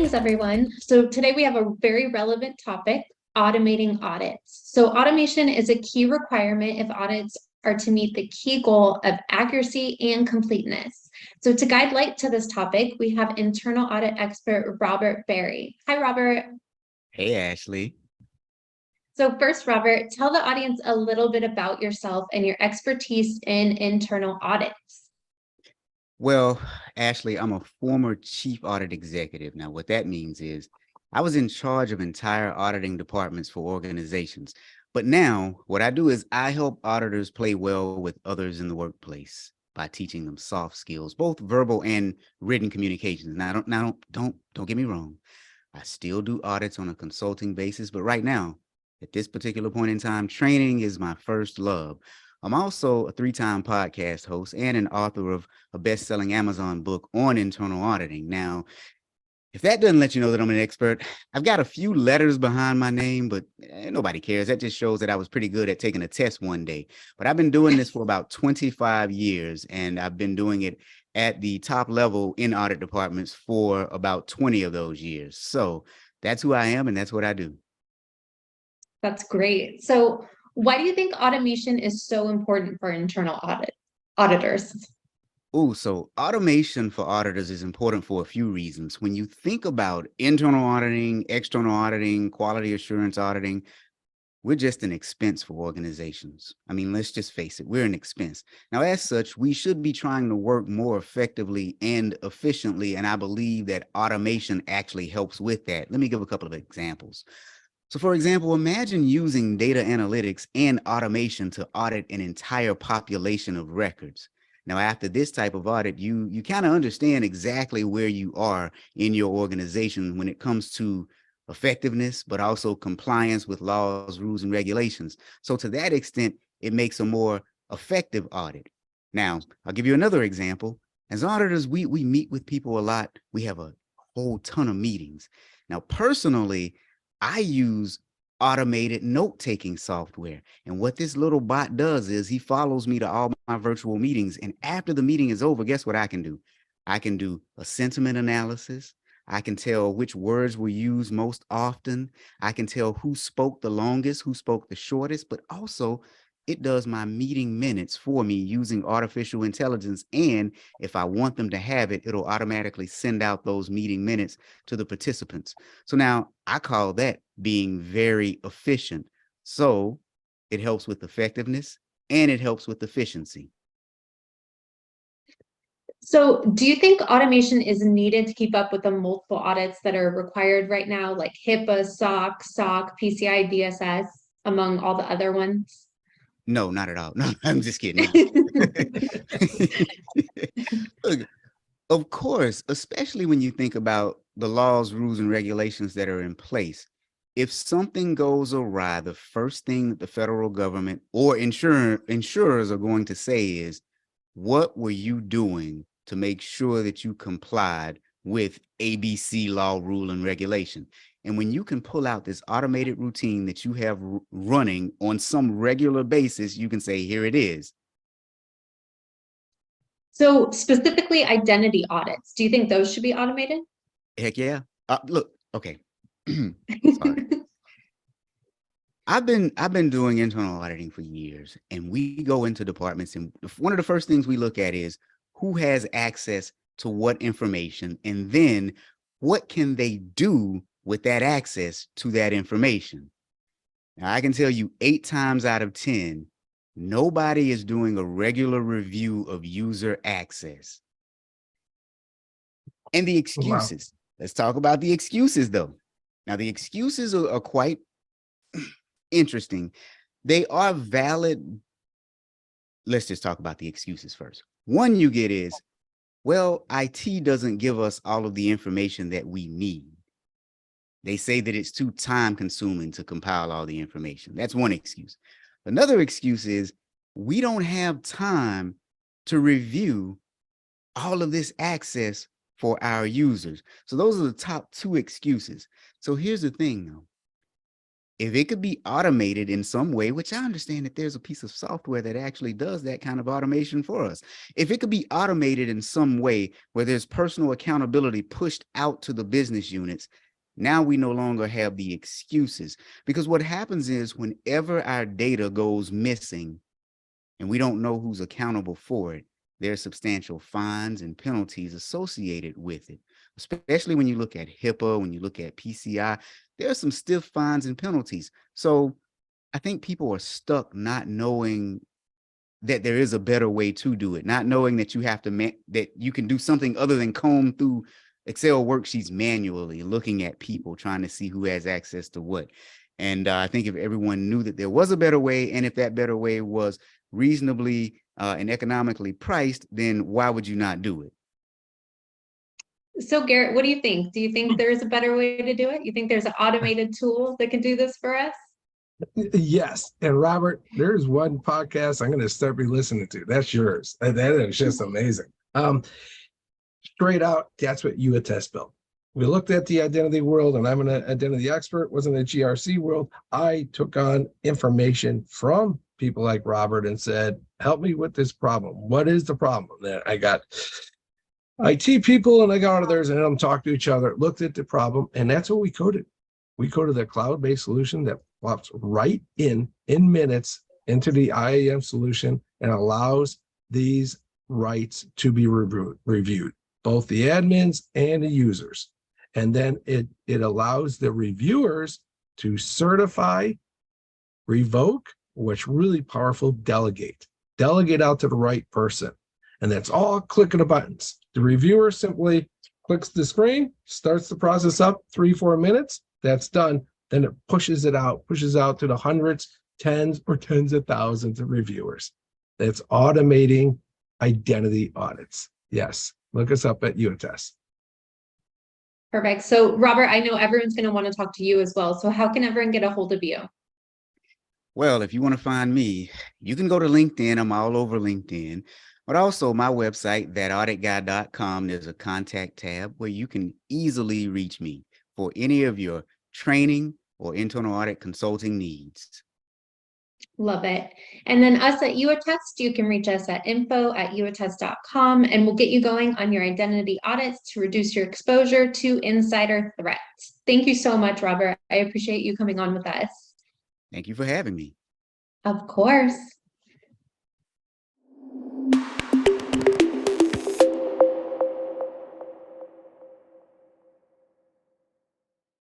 Greetings, everyone. So today we have a very relevant topic, automating audits. So automation is a key requirement if audits are to meet the key goal of accuracy and completeness. So to guide light to this topic, we have internal audit expert Robert Berry. Hi, Robert. Hey, Ashley. So first, Robert, tell the audience a little bit about yourself and your expertise in internal audits. Well, Ashley, I'm a former chief audit executive. Now, what that means is I was in charge of entire auditing departments for organizations. But now what I do is I help auditors play well with others in the workplace by teaching them soft skills, both verbal and written communications. Now, don't get me wrong. I still do audits on a consulting basis, but right now, at this particular point in time, training is my first love. I'm also a three-time podcast host and an author of a best-selling Amazon book on internal auditing. Now, if that doesn't let you know that I'm an expert, I've got a few letters behind my name, but nobody cares. That just shows that I was pretty good at taking a test one day. But I've been doing this for about 25 years, and I've been doing it at the top level in audit departments for about 20 of those years. So that's who I am, and that's what I do. That's great. So why do you think automation is so important for auditors? Oh, so automation for auditors is important for a few reasons. When you think about internal auditing, external auditing, quality assurance auditing, we're just an expense for organizations. I mean, let's just face it, we're an expense. Now, as such, we should be trying to work more effectively and efficiently, and I believe that automation actually helps with that. Let me give a couple of examples. So, for example, imagine using data analytics and automation to audit an entire population of records. Now, after this type of audit, you kind of understand exactly where you are in your organization when it comes to effectiveness, but also compliance with laws, rules, and regulations. So to that extent, it makes a more effective audit. Now, I'll give you another example. As auditors, we meet with people a lot. We have a whole ton of meetings. Now, personally, I use automated note-taking software. And what this little bot does is he follows me to all my virtual meetings. And after the meeting is over, guess what I can do? I can do a sentiment analysis. I can tell which words were used most often. I can tell who spoke the longest, who spoke the shortest, but also it does my meeting minutes for me using artificial intelligence. And if I want them to have it, it'll automatically send out those meeting minutes to the participants. So now I call that being very efficient. So it helps with effectiveness and it helps with efficiency. So do you think automation is needed to keep up with the multiple audits that are required right now, like HIPAA, SOC, PCI, DSS, among all the other ones? No, not at all. No, I'm just kidding. No. Look, of course, especially when you think about the laws, rules, and regulations that are in place. If something goes awry, the first thing that the federal government or insurers are going to say is, what were you doing to make sure that you complied with ABC law, rule, and regulation? And when you can pull out this automated routine that you have running on some regular basis, you can say, here it is. So specifically identity audits, do you think those should be automated? Heck yeah. Look, okay. Sorry. I've been doing internal auditing for years, and we go into departments, and one of the first things we look at is who has access to what information, and then what can they do with that access to that information. Now, I can tell you 8 times out of 10, nobody is doing a regular review of user access. And the Oh, wow. excuses. Let's talk about the excuses, though. Now, the excuses are quite interesting. They are valid. Let's just talk about the excuses first. One you get is, well, IT doesn't give us all of the information that we need. They say that it's too time consuming to compile all the information. That's one excuse. Another excuse is we don't have time to review all of this access for our users. So those are the top two excuses. So here's the thing though. if it could be automated in some way, which I understand that there's a piece of software that actually does that kind of automation for us. If it could be automated in some way where there's personal accountability pushed out to the business units, now we no longer have the excuses. Because what happens is whenever our data goes missing and we don't know who's accountable for it, there are substantial fines and penalties associated with it, especially when you look at HIPAA, when you look at PCI, there are some stiff fines and penalties. So I think people are stuck not knowing that there is a better way to do it, not knowing that you have to, that you can do something other than comb through Excel worksheets manually, looking at people, trying to see who has access to what. And I think if everyone knew that there was a better way, and if that better way was reasonably and economically priced, then why would you not do it? So Garrett, what do you think? Do you think there's a better way to do it? You think there's an automated tool that can do this for us? Yes. And Robert, there's one podcast I'm going to start re-listening to. That's yours. That is just amazing. Straight out, that's what UATest built. We looked at the identity world, and I'm an identity expert, was in the GRC world. I took on information from people like Robert and said, help me with this problem. What is the problem? Then I got IT people and I got auditors, and them talk to each other, looked at the problem, and that's what we coded. We coded a cloud-based solution that plops right in minutes into the IAM solution and allows these rights to be reviewed, both the admins and the users. And then it allows the reviewers to certify, revoke, what's really powerful, delegate out to the right person. And that's all clicking of buttons. The reviewer simply clicks the screen, starts the process up, 3-4 minutes, that's done. Then it pushes out to the hundreds, tens of thousands of reviewers. That's automating identity audits. Yes, look us up at UATest. Perfect. So Robert, I know everyone's going to want to talk to you as well. So how can everyone get a hold of you? Well, if you want to find me, you can go to LinkedIn. I'm all over LinkedIn. But also my website, thatauditguy.com, there's a contact tab where you can easily reach me for any of your training or internal audit consulting needs. Love it. And then us at UATest, you can reach us at info@uatest.com, and we'll get you going on your identity audits to reduce your exposure to insider threats. Thank you so much, Robert. I appreciate you coming on with us. Thank you for having me. Of course.